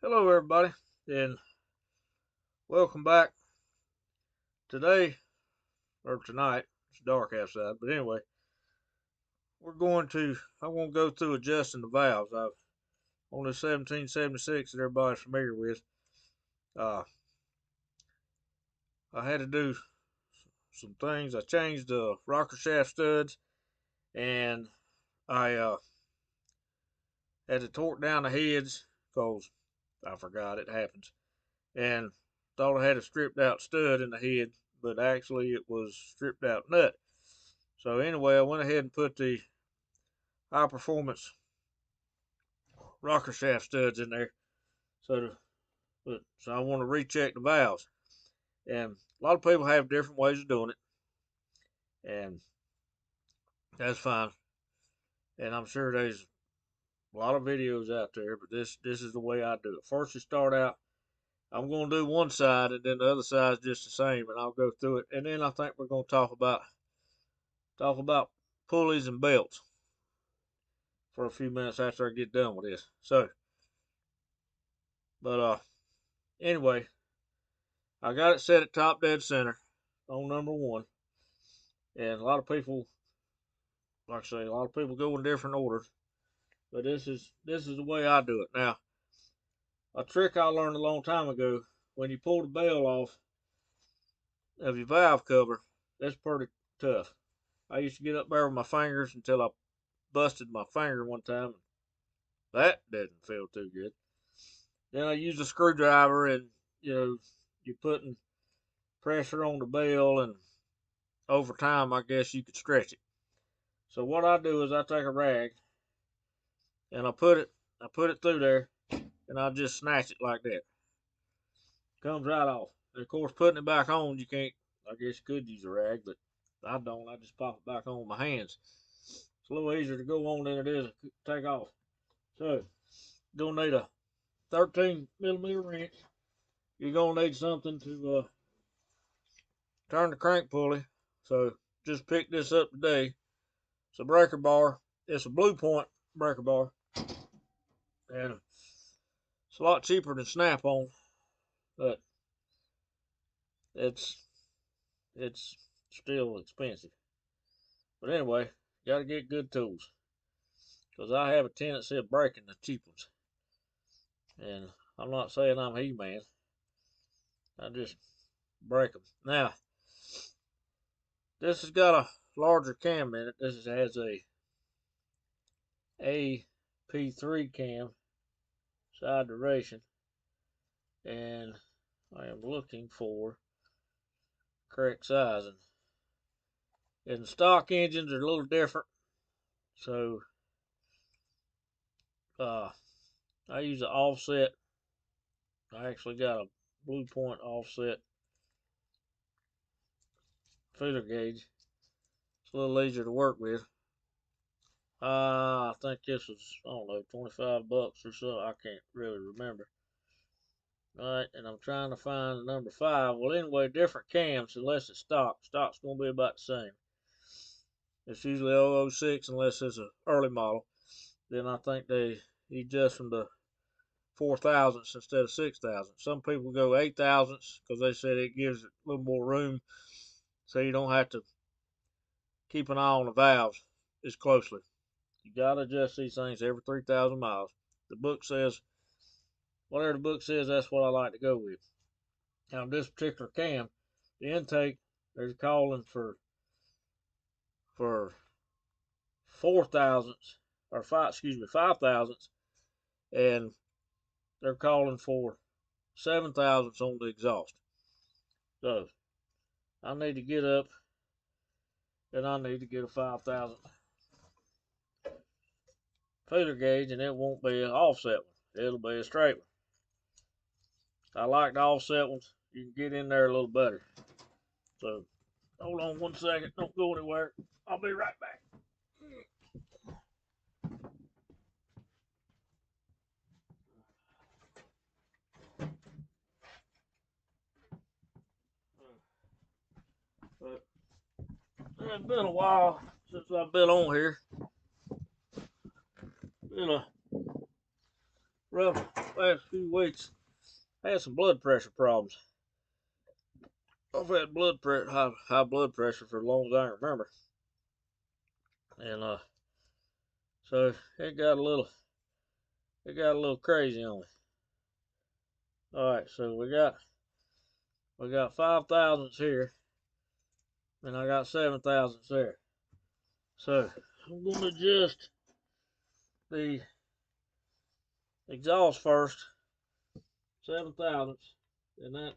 Hello, everybody, and welcome back. Today, or tonight, it's dark outside, but anyway, I'm going to go through adjusting the valves. I've on the 1776 that everybody's familiar with. Uh, I had to do some things. I changed the rocker shaft studs, and I had to torque down the heads because I forgot it happens, and thought I had a stripped out stud in the head, but actually it was stripped out nut. So anyway, I went ahead and put the high performance rocker shaft studs in there. So I want to recheck the valves. And a lot of people have different ways of doing it, and that's fine. And I'm sure there's a lot of videos out there, but this is the way I do it. First, you start out. I'm going to do one side, and then the other side is just the same, and I'll go through it. And then I think we're going to talk about pulleys and belts for a few minutes after I get done with this. But anyway, I got it set at top dead center on number one. And a lot of people, like I say, a lot of people go in different orders. But this is the way I do it. Now, a trick I learned a long time ago, when you pull the bail off of your valve cover, that's pretty tough. I used to get up there with my fingers until I busted my finger one time. That didn't feel too good. Then I used a screwdriver, and you're putting pressure on the bail, and over time, I guess you could stretch it. So what I do is I take a rag and I put it through there, and I just snatch it like that. Comes right off. And of course, putting it back on, you can't. I guess you could use a rag, but I don't. I just pop it back on with my hands. It's a little easier to go on than it is to take off. So, you're gonna need a 13 millimeter wrench. You're gonna need something to turn the crank pulley. So, just picked this up today. It's a breaker bar. It's a Blue Point breaker bar, and it's a lot cheaper than Snap-on, but it's it's still expensive. But anyway, got to get good tools, because I have a tendency of breaking the cheap ones. And I'm not saying I'm He-Man. I just break them. Now, this has got a larger cam in it. This has a AP3 cam, side duration. And I am looking for correct sizing. And stock engines are a little different. So, I use an offset. I actually got a Blue Point offset feeler gauge. It's a little easier to work with. I think this was, I don't know, 25 bucks or so. I can't really remember. Alright, and I'm trying to find the number 5. Well, anyway, different cams, unless it's stock. Stock's going to be about the same. It's usually 006 unless it's an early model. Then I think they adjust from the 4,000ths instead of 6,000. Some people go 8,000ths because they said it gives it a little more room, so you don't have to keep an eye on the valves as closely. You gotta adjust these things every 3,000 miles. The book says, whatever the book says, that's what I like to go with. Now, this particular cam, the intake, they're calling for 4,000ths, or 5,000ths, and they're calling for 7,000ths on the exhaust. So, I need to get up, and I need to get a 5,000 feeler gauge, and it won't be an offset one. It'll be a straight one. I like the offset ones. You can get in there a little better. So, hold on one second. Don't go anywhere. I'll be right back. But it's been a while since I've been on here. Been a rough last few weeks, I had some blood pressure problems. I've had high blood pressure for as long as I can remember, and so it got a little crazy on me. All right, so we got 5 thousandths here, and I got 7 thousandths there. So I'm going to adjust the exhaust first, 7 thousandths, and that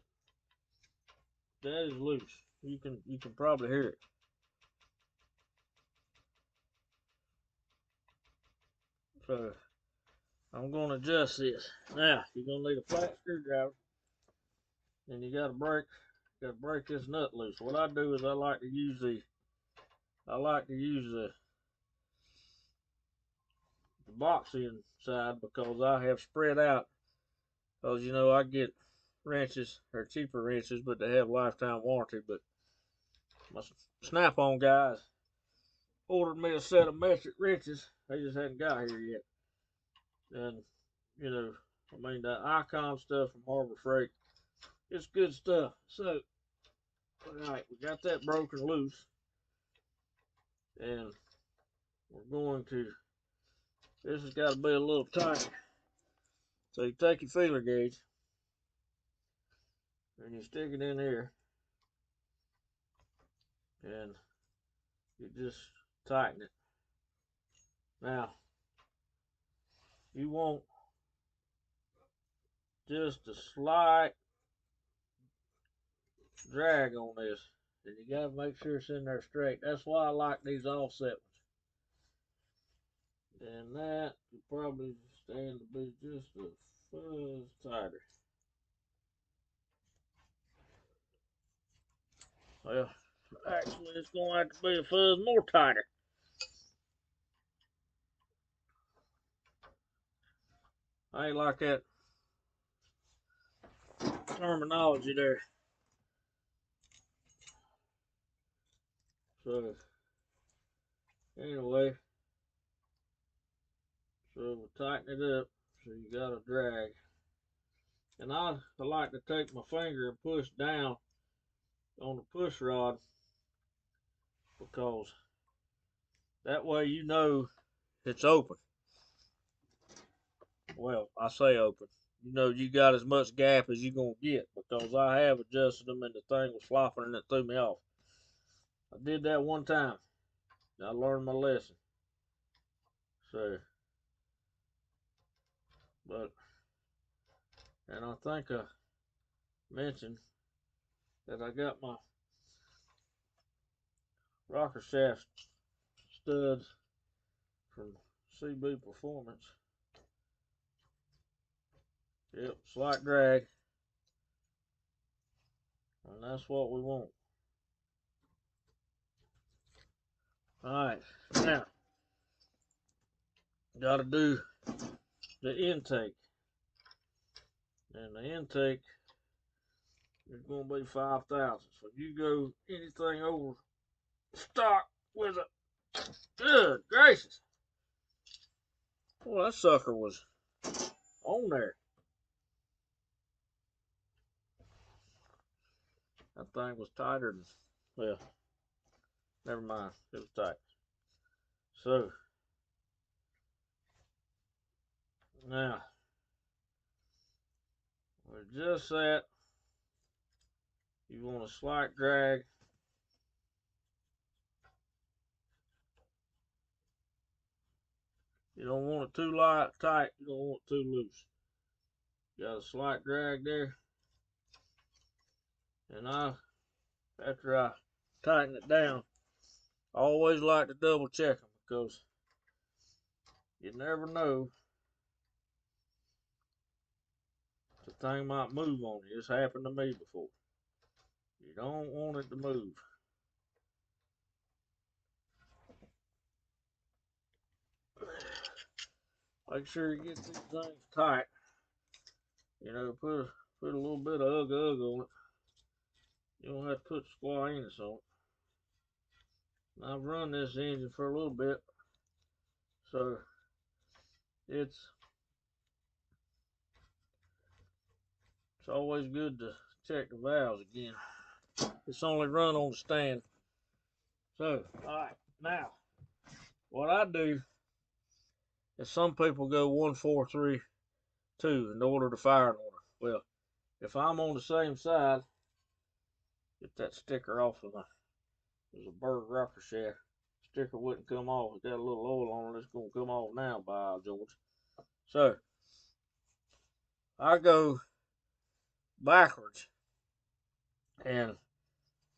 is loose. You can probably hear it. So I'm going to adjust this. Now you're going to need a flat screwdriver, and you got to break this nut loose. What I do is I like to use the box inside, because I have spread out. Because you know I get wrenches, or cheaper wrenches, but they have lifetime warranty. But my Snap-on guys ordered me a set of metric wrenches. They just hadn't got here yet. And you know, I mean, the Icon stuff from Harbor Freight, it's good stuff. So, alright, we got that broken loose, and we're going to, this has got to be a little tighter. So you take your feeler gauge, and you stick it in here, and you just tighten it. Now, you want just a slight drag on this, and you got to make sure it's in there straight. That's why I like these offset ones. And that could probably stand to be just a fuzz tighter. Well, actually, it's going to have to be a fuzz more tighter. I ain't like that terminology there. So, anyway, so we'll tighten it up so you got a drag. And I like to take my finger and push down on the push rod, because that way you know it's open. Well, I say open. You know you got as much gap as you're going to get, because I have adjusted them and the thing was flopping and it threw me off. I did that one time. I learned my lesson. So, and I think I mentioned that I got my rocker shaft studs from CB Performance. Yep, slight drag. And that's what we want. Alright, now, gotta do the intake. And the intake is going to be 5,000. So if you go anything over stock with a, good gracious. Well, that sucker was on there. That thing was tighter than, well, never mind. It was tight. So, now, with just that, you want a slight drag. You don't want it too tight. You don't want it too loose. Got a slight drag there. And after I tighten it down, I always like to double check them, because you never know, the thing might move on you. It's happened to me before. You don't want it to move. Make sure you get these things tight. You know, put a little bit of ugg on it. You don't have to put square ends on it. I've run this engine for a little bit, so it's always good to check the valves again. It's only run on the stand. So, alright, now, what I do is some people go 1, 4, 3, 2 in order to fire an order. Well, if I'm on the same side, get that sticker off of there's a Berg rocker shaft. Sticker wouldn't come off. It got a little oil on it. It's going to come off now, by George. So, I go backwards. And,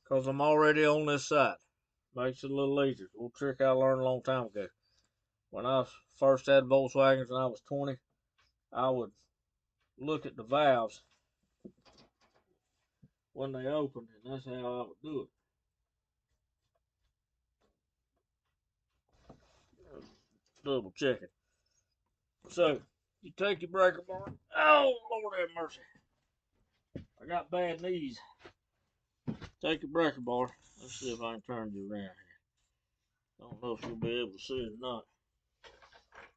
because I'm already on this side, makes it a little easier. A little trick I learned a long time ago. When I first had Volkswagens when I was 20, I would look at the valves when they opened, and that's how I would do it. Double check it. So, you take your breaker bar. Oh, Lord have mercy. I got bad knees. Take your breaker bar. Let's see if I can turn you around here. Don't know if you'll be able to see it or not.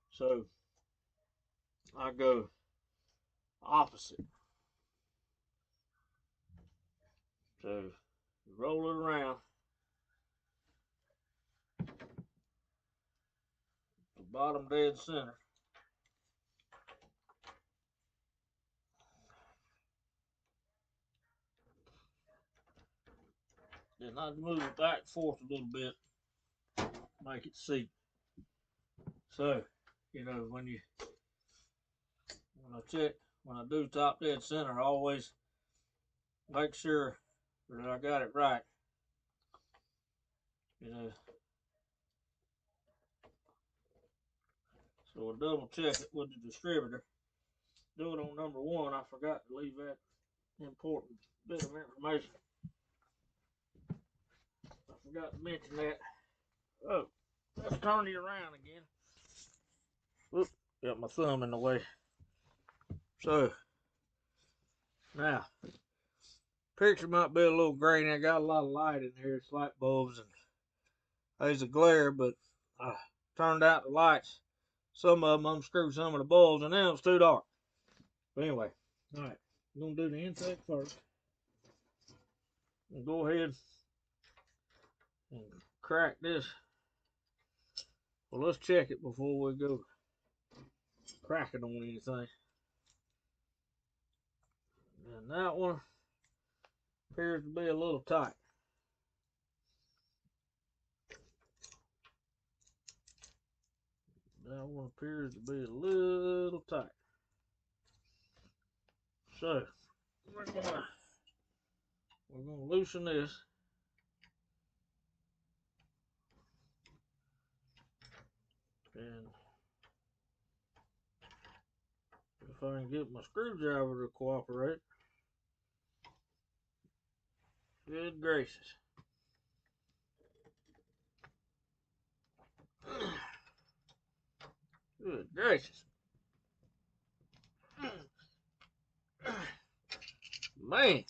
So, I go opposite. So, you roll it around. The bottom dead center. Then I move it back and forth a little bit, make it seat. So, you know, when I do top dead center, I always make sure that I got it right. You know, so we'll double check it with the distributor. Do it on number 1. I forgot to leave that important bit of information. I forgot to mention that. Oh, let's turn you around again. Whoop, got my thumb in the way. So, now, picture might be a little grainy. I got a lot of light in here. It's light bulbs and there's a glare, but I turned out the lights. Some of them unscrewed some of the bulbs, and then it was too dark. But anyway, all right, we're gonna do the intake first. And go ahead and crack this. Well, let's check it before we go cracking on anything. And that one appears to be a little tight. That one appears to be a little tight. So we're gonna loosen this. And if I can get my screwdriver to cooperate. Good gracious. Good gracious. Man.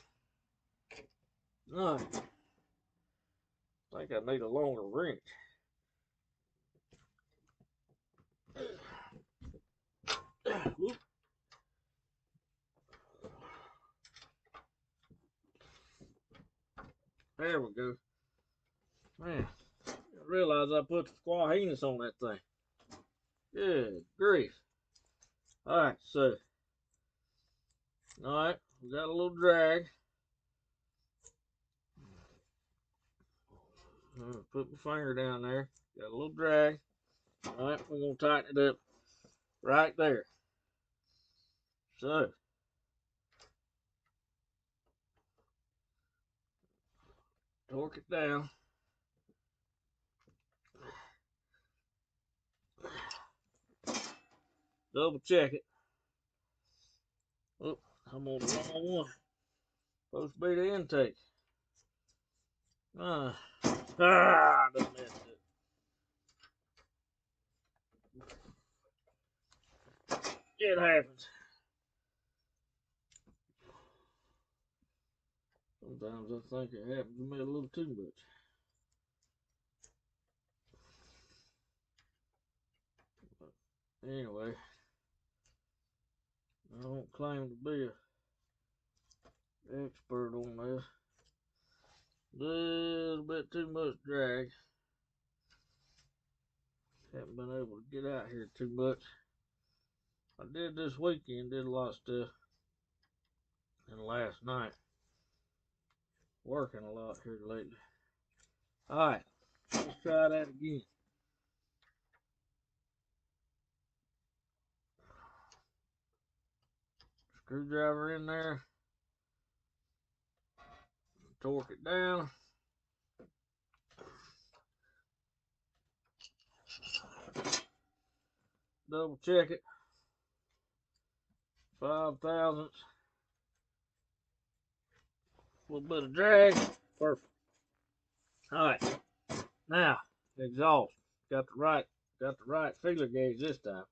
No. I think I need a longer wrench. Whoop. There we go. Man, I realized I put the squahiness on that thing. Good grief. Alright, so. Alright, we got a little drag. Put my finger down there. Got a little drag. Alright, we're going to tighten it up right there. So. Torque it down. Double check it. Oh, I'm on the wrong one. Supposed to be the intake. I done messed it. It happens. Sometimes I think it happens to me a little too much. But anyway, I don't claim to be a expert on this. Little bit too much drag. Haven't been able to get out here too much. I did this weekend, did a lot of stuff. And last night, working a lot here lately. Alright, let's try that again. Screwdriver in there. Torque it down. Double check it. 5 thousandths. A little bit of drag. Perfect. Alright. Now, exhaust. Got the right feeler gauge this time.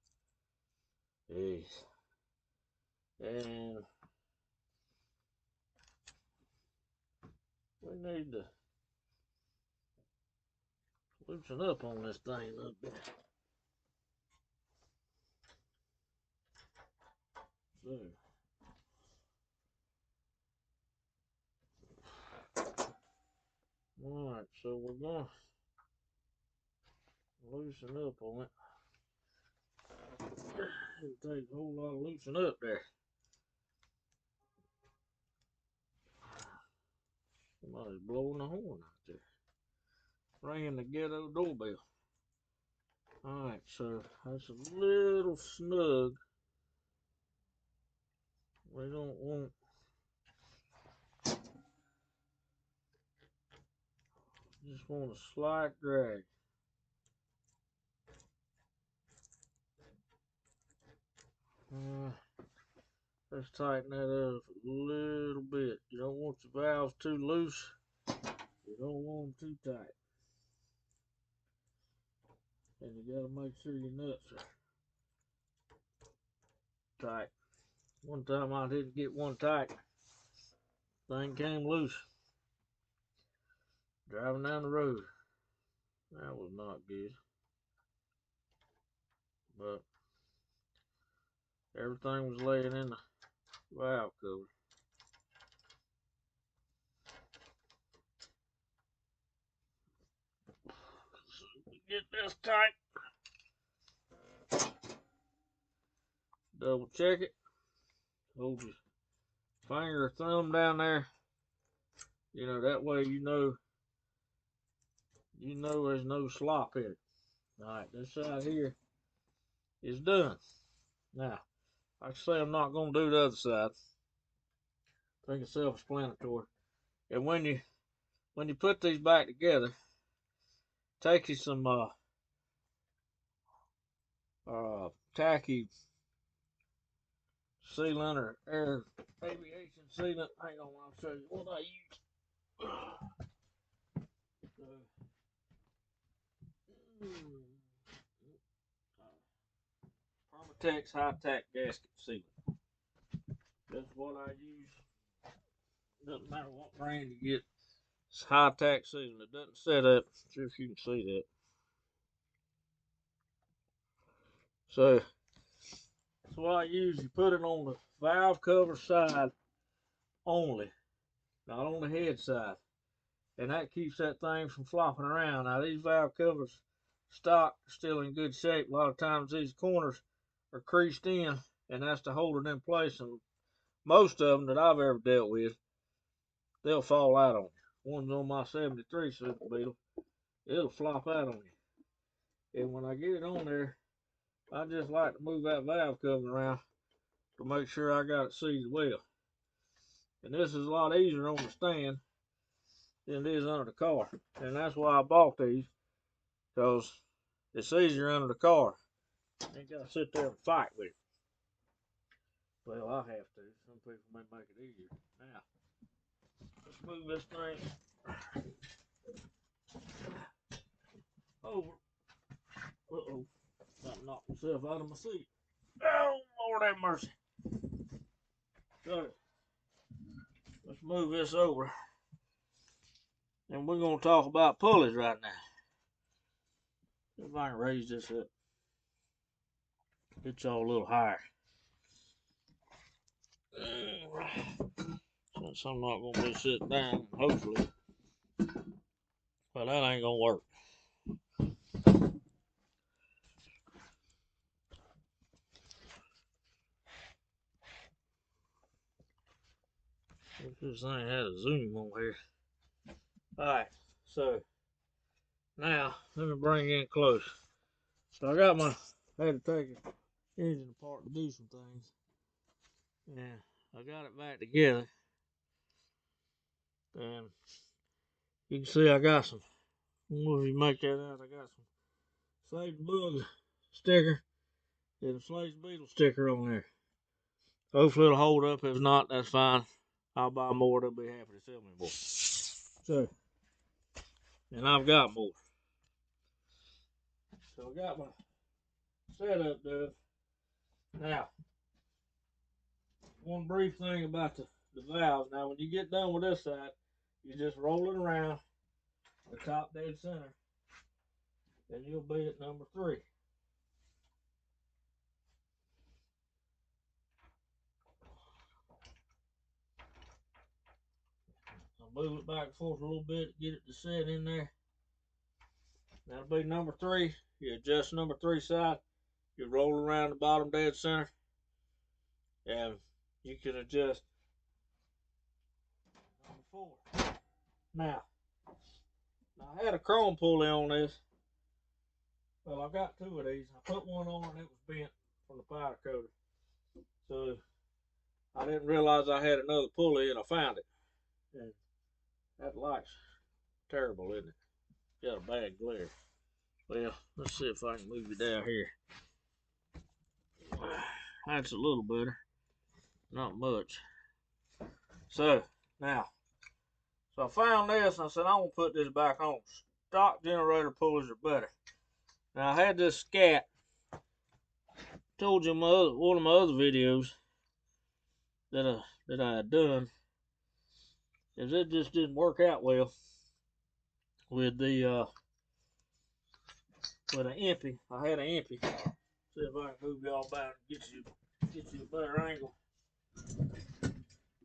Jeez. And we need to loosen up on this thing a little bit. Alright, so we're going to loosen up on it. It takes a whole lot of loosen up there. Somebody's blowing the horn out there. Ringing the ghetto doorbell. Alright, so that's a little snug. We don't want just want a slight drag. Let's tighten that up a little bit. You don't want your valves too loose. You don't want them too tight. And you gotta make sure your nuts are tight. One time I didn't get one tight. Thing came loose. Driving down the road. That was not good. But everything was laying in the valve cover. So get this tight. Double check it. Hold your finger or thumb down there. You know, that way you know there's no slop in it. Alright, this side here is done. Now, like I say, I'm not going to do the other side. I think it's self-explanatory. And when you put these back together, take you some tacky sealant or air aviation sealant. Hang on, I'll show you what I use. Permatex high-tack gasket sealant. That's what I use. Doesn't matter what brand you get. It's high-tack sealant. It doesn't set up. See if you can see that. So that's what I use. You put it on the valve cover side only, not on the head side, and that keeps that thing from flopping around. Now these valve covers stock still in good shape. A lot of times these corners are creased in, and that's to hold it in place. And most of them that I've ever dealt with, they'll fall out on you. One's on my 73 Super Beetle. It'll flop out on you. And when I get it on there, I just like to move that valve cover around to make sure I got it seated well. And this is a lot easier on the stand than it is under the car. And that's why I bought these, because it's easier under the car. You ain't got to sit there and fight with it. Well, I have to. Some people may make it easier. Now, let's move this thing over. Uh-oh. I knocked myself out of my seat. Oh, Lord have mercy. So, let's move this over. And we're going to talk about pulleys right now. If I can raise this up. Get y'all a little higher. Just gonna since I'm not gonna be sitting down, hopefully. Well, that ain't gonna work. If this thing had a zoom on here. Alright, so now let me bring it in close. So I got my, had to take the engine apart to do some things. And I got it back together. And you can see I got some, I don't know if you make that out, I got some Save the Bug sticker and a Slash Beetle sticker on there. Hopefully it'll hold up. If not, that's fine. I'll buy more. They'll be happy to sell me more. So, and I've got more. So I got my setup done. Now, one brief thing about the valves. Now, when you get done with this side, you just roll it around the top dead center, and you'll be at number 3. I'll move it back and forth a little bit to get it to set in there. That'll be number 3. You adjust number 3 side. You roll around the bottom dead center, and you can adjust number 4. Now I had a chrome pulley on this. Well, I got 2 of these. I put one on and it was bent from the powder coater. So I didn't realize I had another pulley, and I found it. And that light's terrible, isn't it? Got a bad glare. Well, let's see if I can move it down here. That's a little better. Not much. So now, I found this and I said, I'm going to put this back on. Stock generator pulleys are better. Now, I had this scat. Told you in one of my other videos that I had done, is it just didn't work out well with the with an empty. I had an empty. See if I can move y'all back and get you a better angle. Let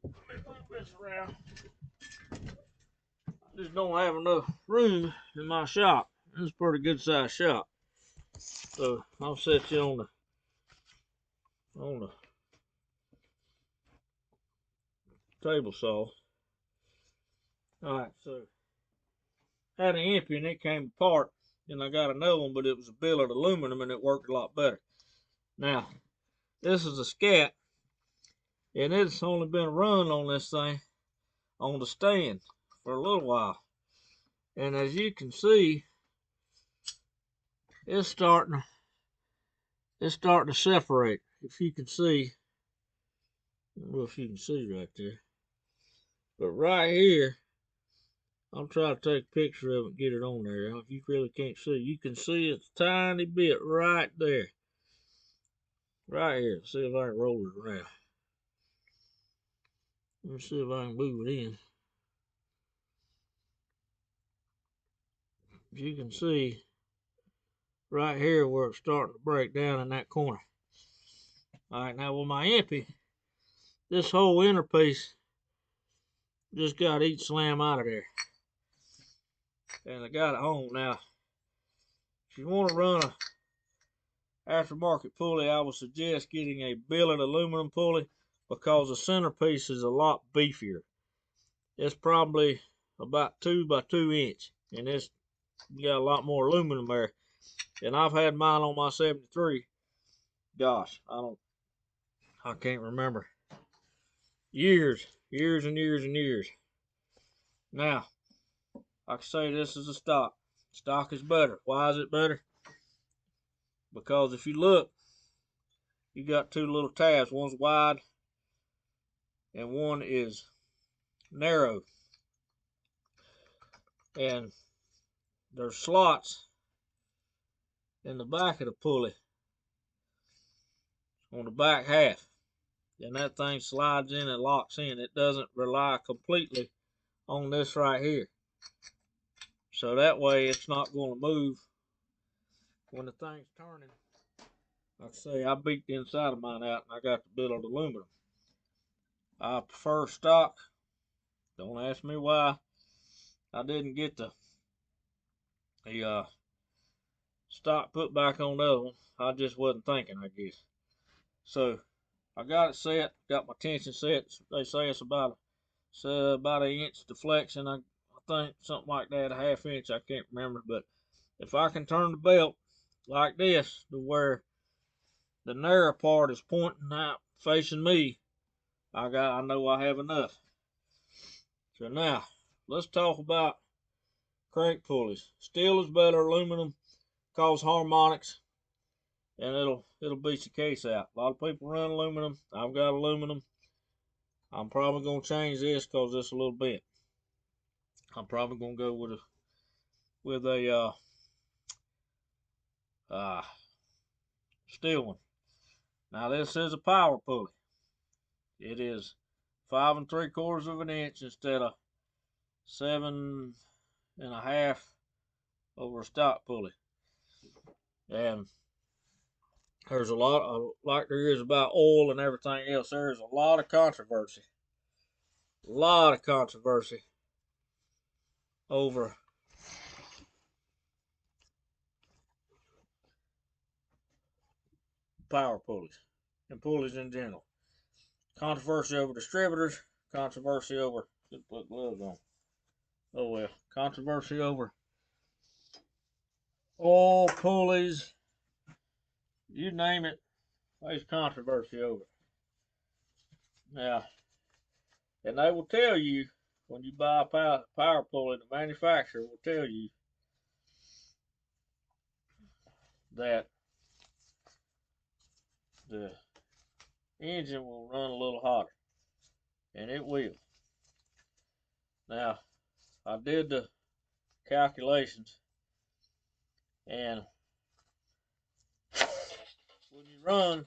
me move this around. I just don't have enough room in my shop. It's a pretty good sized shop. So I'll set you on the table saw. Alright, so had an empty and it came apart, and I got another one, but it was a billet aluminum and it worked a lot better. Now, this is a scat, and it's only been run on this thing on the stand for a little while. And as you can see, it's starting to separate. If you can see, I don't know if you can see right there, but right here, I'm trying to take a picture of it and get it on there. If you really can't see, you can see it's a tiny bit right there. Right here. See if I can roll it around. Let's see if I can move it in. As you can see, right here where it's starting to break down in that corner. Alright, now with my empty, this whole inner piece just got each slam out of there. And I got it home. Now, if you want to run a aftermarket pulley, I would suggest getting a billet aluminum pulley, because the centerpiece is a lot beefier. It's probably about 2 by 2 inch, and it's got a lot more aluminum there. And I've had mine on my 73. Gosh, I can't remember. Years and years and years. Now, I can say this is a stock. Stock is better. Why is it better? Because if you look, you got 2 little tabs. One's wide and one is narrow. And there's slots in the back of the pulley on the back half. And that thing slides in and locks in. It doesn't rely completely on this right here. So that way it's not going to move when the thing's turning. Like I say, I beat the inside of mine out and I got the billet aluminum. I prefer stock Don't ask me why I didn't get the stock put back on the other one. I just wasn't thinking, I guess. So I got it set, got my tension set. They say it's about an inch deflection. I think something like that, a half inch. I can't remember, but if I can turn the belt like this to where the narrow part is pointing out facing me, I know I have enough. So now let's talk about crank pulleys. Steel is better, aluminum cause harmonics, and it'll beat your case out. A lot of people run aluminum. I've got aluminum. I'm probably gonna change this because it's a little bent. I'm probably gonna go with a uh, steel one. Now this is a power pulley. It is 5 3/4 of an inch instead of 7 1/2 over a stock pulley. And there's a lot of, like there is about oil and everything else, there's a lot of controversy. A lot of controversy over power pulleys and pulleys in general. Controversy over distributors, controversy over, should put gloves on. Oh well, controversy over oil, pulleys, you name it, there's controversy over it. Now, and they will tell you when you buy a power pulley, the manufacturer will tell you that the engine will run a little hotter, and it will. Now, I did the calculations, and when you run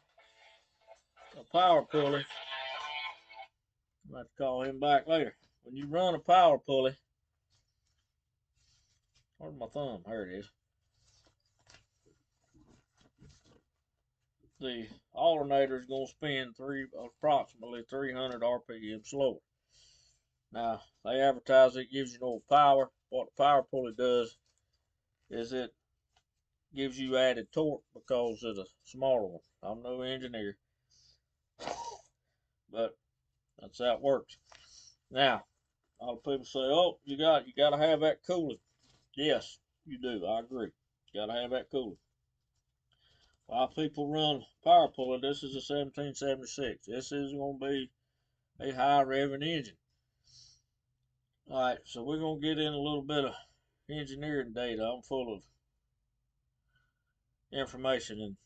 a power pulley, I'm going to have to call him back later. When you run a power pulley, where's my thumb? There it is. The alternator is going to spin approximately 300 RPM slower. Now, they advertise it gives you no power. What the power pulley does is it gives you added torque because of the smaller one. I'm no engineer, but that's how it works. Now, a lot of people say, "Oh, you got to have that cooling." Yes, you do. I agree. You got to have that cooling. A lot of people run power pulley. This is a 1776. This is going to be a high revving engine. All right, so we're going to get in a little bit of engineering data. I'm full of information, and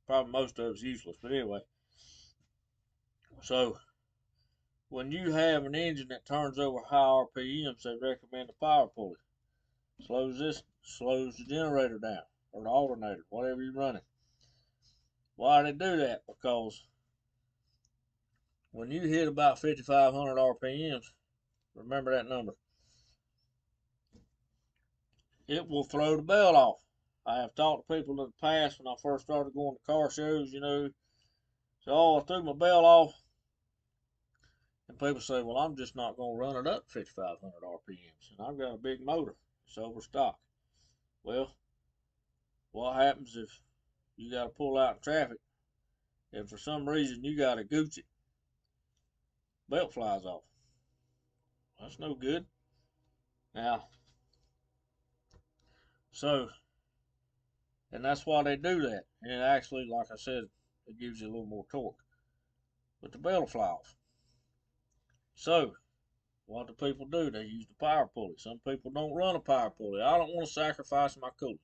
probably most of it's useless. But anyway, so when you have an engine that turns over high RPMs, they recommend a power pulley. Slows the generator down, or the alternator, whatever you're running. Why do they do that? Because when you hit about 5,500 RPMs, remember that number, it will throw the belt off. I have talked to people in the past when I first started going to car shows, so, oh, I threw my belt off. And people say, well, I'm just not going to run it up to 5,500 RPMs. And I've got a big motor. It's overstock. Well, what happens if you got to pull out in traffic and for some reason you got to gooch it? Belt flies off. That's no good. Now, and that's why they do that. And it actually, like I said, it gives you a little more torque. But the belt will fly off. So, what do people do? They use the power pulley. Some people don't run a power pulley. I don't want to sacrifice my cooling.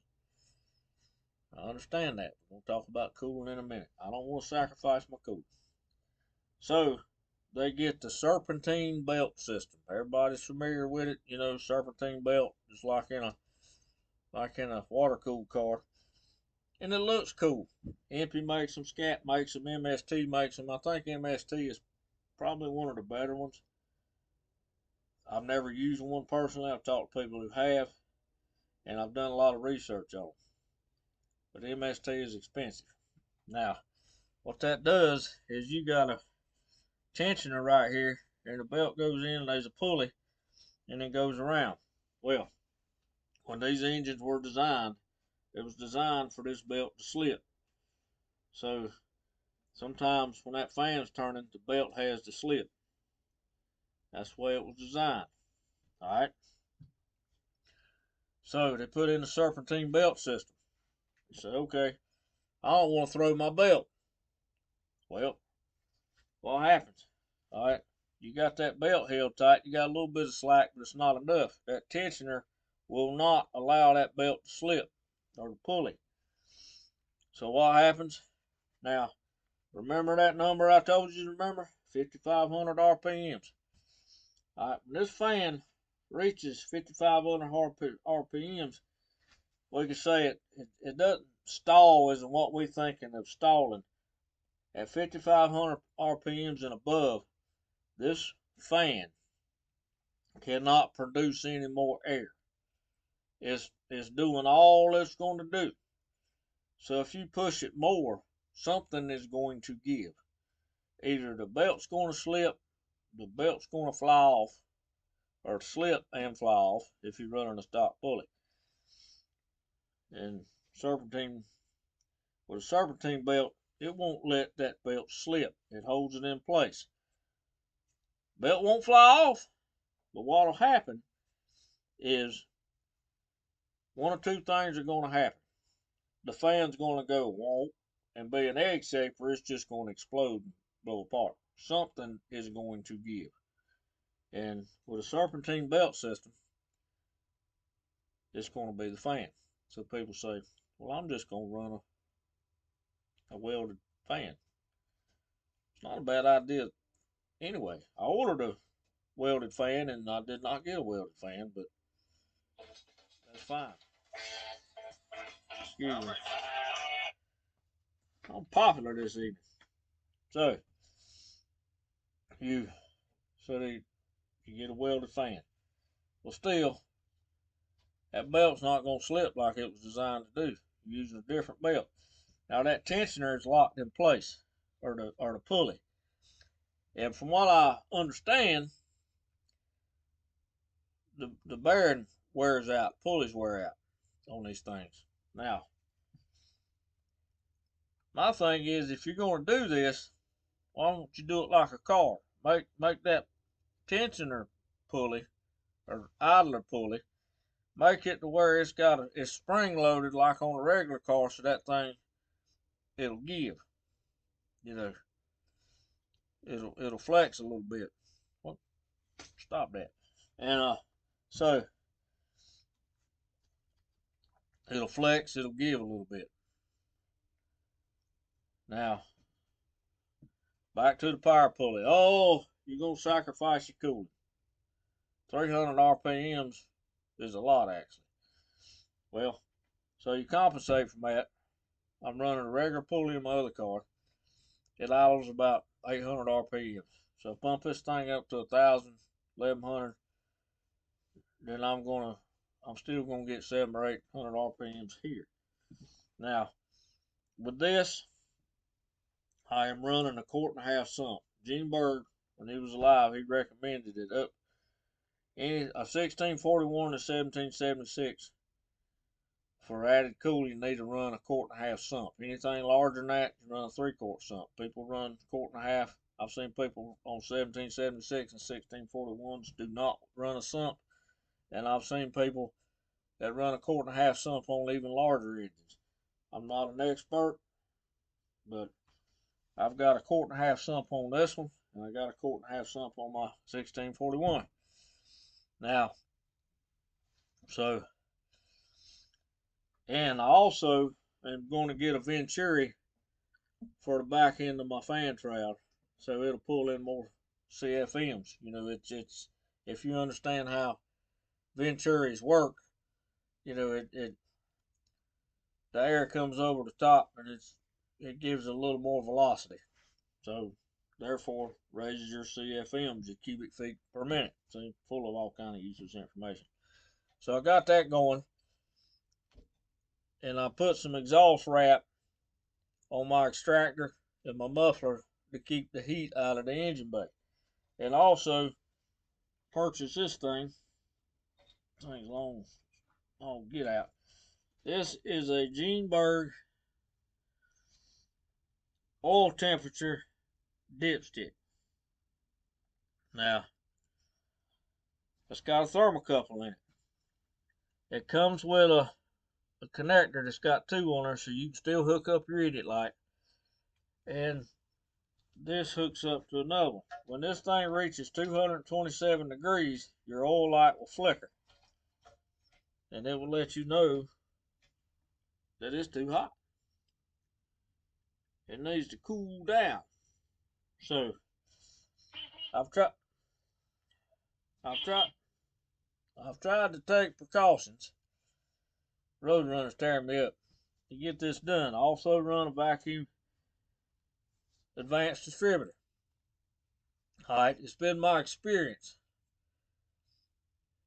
I understand that. We'll talk about cooling in a minute. I don't want to sacrifice my cooling. So, they get the serpentine belt system. Everybody's familiar with it. Serpentine belt is like in a water-cooled car. And it looks cool. EMPI makes them, SCAT makes them, MST makes them. I think MST is probably one of the better ones. I've never used one personally. I've talked to people who have, and I've done a lot of research on them. But MST is expensive. Now, what that does is you got a tensioner right here, and the belt goes in, there's a pulley, and then goes around. Well, when these engines were designed, it was designed for this belt to slip. So sometimes when that fan's turning, the belt has to slip. That's the way it was designed. Alright? So they put in the serpentine belt system. You say, okay, I don't want to throw my belt. Well, what happens? Alright, you got that belt held tight, you got a little bit of slack, but it's not enough. That tensioner will not allow that belt to slip, or the pulley. So what happens? Now, remember that number I told you to remember? 5,500 RPMs. Alright, when this fan reaches 5,500 RPMs, we can say it doesn't stall as in what we're thinking of stalling. At 5,500 RPMs and above, this fan cannot produce any more air. It's doing all it's going to do. So if you push it more, something is going to give. Either the belt's going to slip, the belt's going to fly off, or slip and fly off if you're running a stock pulley. And with a serpentine belt, it won't let that belt slip. It holds it in place. Belt won't fly off, but what'll happen is one or two things are going to happen. The fan's going to go wonk and be an egg shape, or it's just going to explode and blow apart. Something is going to give. And with a serpentine belt system, it's going to be the fan. So people say, well, I'm just going to run a welded fan. It's not a bad idea anyway. I ordered a welded fan and I did not get a welded fan, but that's fine. Excuse me. I'm popular this evening. So, you get a welded fan. Well, still, that belt's not going to slip like it was designed to do. You're using a different belt. Now that tensioner is locked in place, or the pulley. And from what I understand, the bearing wears out, pulleys wear out on these things. Now, my thing is, if you're going to do this, why don't you do it like a car? Make that tensioner pulley or idler pulley, make it to where it's spring loaded like on a regular car, so that thing it'll give. You know, it'll flex a little bit. Well, stop that. And so it'll flex, it'll give a little bit. Now, back to the power pulley. Oh, you're gonna sacrifice your cooling. 300 RPMs is a lot, actually. Well, so you compensate from that. I'm running a regular pulley in my other car. It idles about 800 RPMs. So pump this thing up to 1,000, 1,100, then I'm still gonna get 700 or 800 RPMs here. Now, with this, I am running a 1.5 quart sump. Gene Berg, when he was alive, he recommended it up a 1641 to 1776. For added cooling, you need to run a 1.5 quart sump. Anything larger than that, you run a 3-quart sump. People run 1.5 quart. I've seen people on 1776 and 1641s do not run a sump. And I've seen people that run a 1.5 quart sump on even larger engines. I'm not an expert, but I've got a 1.5 quart sump on this one, and I got a 1.5 quart sump on my 1641. Now, so, and I also am going to get a Venturi for the back end of my fan trowel, so it'll pull in more CFMs. You know, it's if you understand how Venturis work, you know, the air comes over the top and it gives it a little more velocity. So therefore raises your CFMs, your cubic feet per minute. So full of all kind of useless information. So I got that going, and I put some exhaust wrap on my extractor and my muffler to keep the heat out of the engine bay. And also purchase this thing. Thing's long. Oh, get out. This is a Gene oil temperature dipstick. Now, it's got a thermocouple in it. It comes with a connector that's got two on there, so you can still hook up your idiot light. And this hooks up to another one. When this thing reaches 227 degrees, your oil light will flicker. And it will let you know that it's too hot. It needs to cool down. So, I've tried to take precautions. Roadrunner's tearing me up. To get this done, I also run a vacuum advanced distributor. Alright, it's been my experience.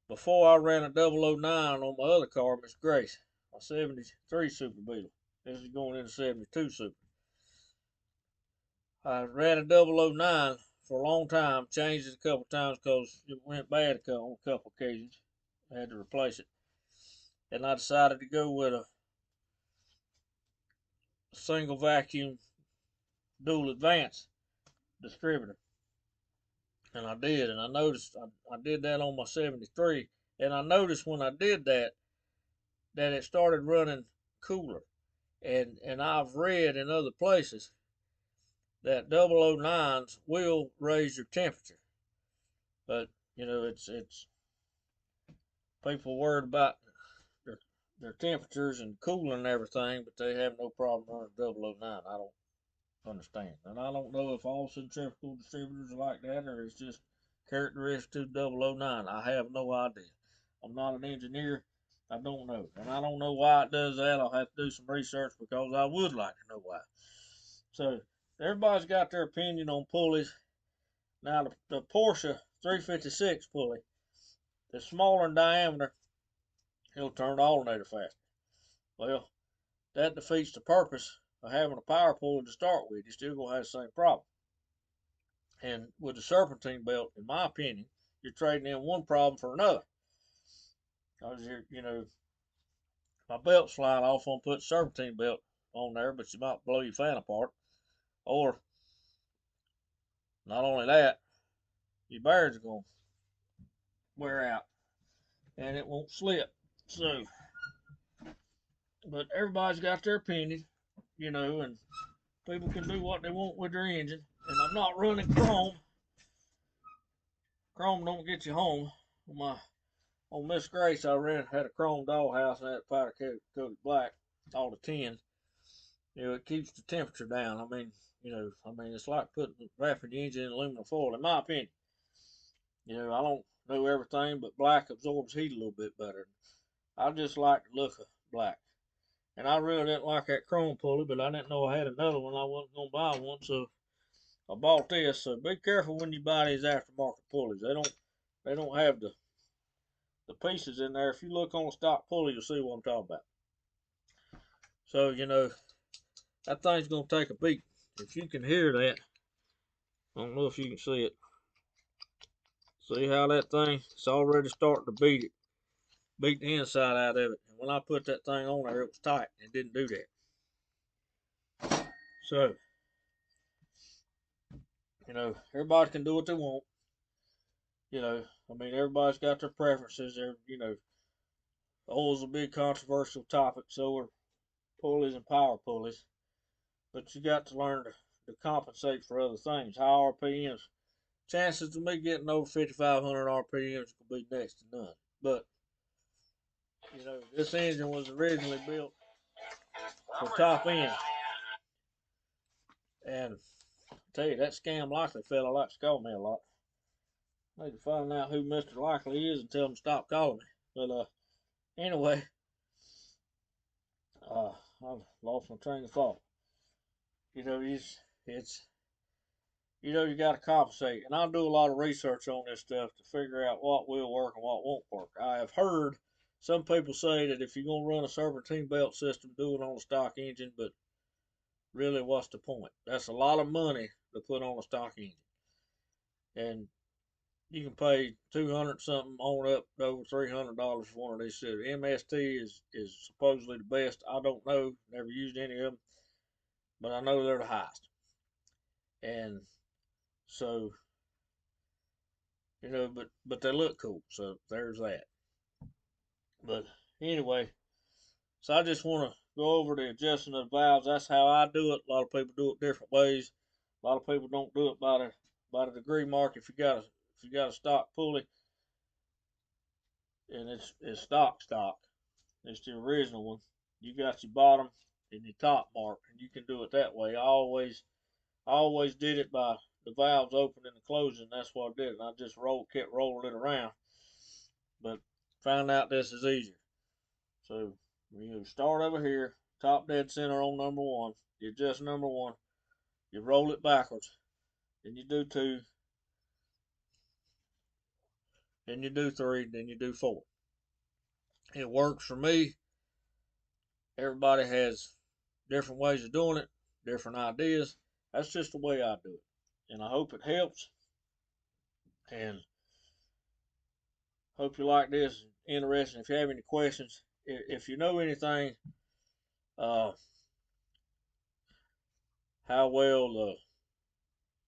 Before I ran a 009 on my other car, Miss Grace, my 73 Super Beetle. This is going into 72 Super. I ran a 009 for a long time, changed it a couple times because it went bad on a couple occasions. I had to replace it. And I decided to go with a single vacuum dual advance distributor. And I did, and I noticed I did that on my 73. And I noticed when I did that it started running cooler. And I've read in other places that 009s will raise your temperature. But, you know, it's people worried about their temperatures and cooling and everything, but they have no problem running 009. I don't understand. And I don't know if all centrifugal distributors are like that or it's just characteristic to 009. I have no idea. I'm not an engineer. I don't know. And I don't know why it does that. I'll have to do some research because I would like to know why. So everybody's got their opinion on pulleys. Now the Porsche 356 pulley is smaller in diameter. It'll turn the alternator faster. Well, that defeats the purpose of having a power pulley to start with. You're still gonna have the same problem. And with the serpentine belt, in my opinion, you're trading in one problem for another. Because you know, my belt's flying off on put serpentine belt on there, but you might blow your fan apart. Or not only that, your bearings are gonna wear out and it won't slip. So, but everybody's got their opinion, you know, and people can do what they want with their engine. And I'm not running chrome. Chrome don't get you home. On Miss Grace, I had a chrome dollhouse and had powder coated black, all the tin. You know, it keeps the temperature down. It's like wrapping the engine in aluminum foil, in my opinion. You know, I don't know everything, but black absorbs heat a little bit better. I just like the look of black. And I really didn't like that chrome pulley, but I didn't know I had another one. I wasn't gonna buy one, so I bought this. So be careful when you buy these aftermarket pulleys. They don't have the pieces in there. If you look on a stock pulley, you'll see what I'm talking about. So, you know, that thing's gonna take a beat. If you can hear that, I don't know if you can see it. See how that thing, it's already starting to beat the inside out of it. And when I put that thing on there, it was tight. It didn't do that. So, you know, everybody can do what they want. You know, I mean, everybody's got their preferences. You know, oil's a big controversial topic, so are pulleys and power pulleys. But you got to learn to compensate for other things. High RPMs, chances of me getting over 5,500 RPMs could be next to none. But, you know, this engine was originally built for top end. And I tell you, that scam Likely fella likes to call me a lot. I need to find out who Mr. Likely is and tell him to stop calling me. But anyway, I've lost my train of thought. You know, you got to compensate. And I do a lot of research on this stuff to figure out what will work and what won't work. I have heard some people say that if you're going to run a serpentine belt system, do it on a stock engine, but really, what's the point? That's a lot of money to put on a stock engine. And you can pay 200 something on up to over $300 for one of these scissors. MST is supposedly the best. I don't know, never used any of them, but I know they're the highest. And so, but they look cool. So there's that. But anyway, so I just want to go over the adjusting of the valves. That's how I do it. A lot of people do it different ways. A lot of people don't do it by the degree mark. If you got a stock pulley and it's stock, it's the original one. You got your bottom and your top mark, and you can do it that way. I always did it by the valves opening and closing. That's what I did, and I just kept rolling it around. But found out this is easier. So you start over here, top dead center on number one. You adjust number one. You roll it backwards. Then you do two. Then you do three. Then you do four. It works for me. Everybody has different ways of doing it, different ideas. That's just the way I do it. And I hope it helps. And hope you like this. Interesting. If you have any questions, if you know anything, uh, how well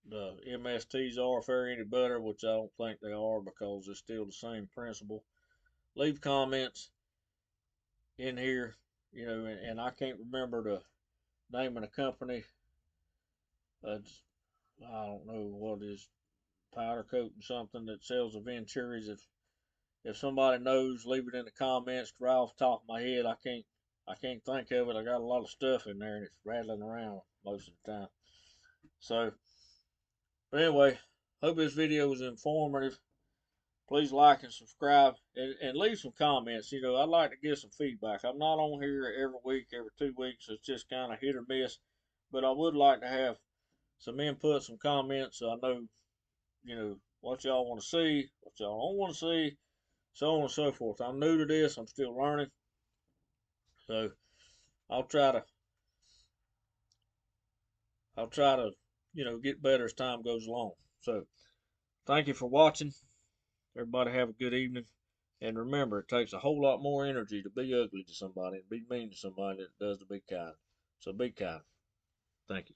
the MSTs are, if they're any better, which I don't think they are because it's still the same principle. Leave comments in here, and I can't remember the name of the company. I don't know what is powder coat and something that sells the Venturis. If somebody knows, leave it in the comments. Right off the top of my head, I can't think of it. I got a lot of stuff in there and it's rattling around most of the time. So, but anyway, hope this video was informative. Please like and subscribe and leave some comments. I'd like to get some feedback. I'm not on here every week, every 2 weeks. It's just kind of hit or miss. But I would like to have some input, some comments, so I know, what y'all want to see, what y'all don't want to see, so on and so forth. I'm new to this. I'm still learning. So I'll try to, get better as time goes along. So thank you for watching. Everybody have a good evening. And remember, it takes a whole lot more energy to be ugly to somebody and be mean to somebody than it does to be kind. So be kind. Thank you.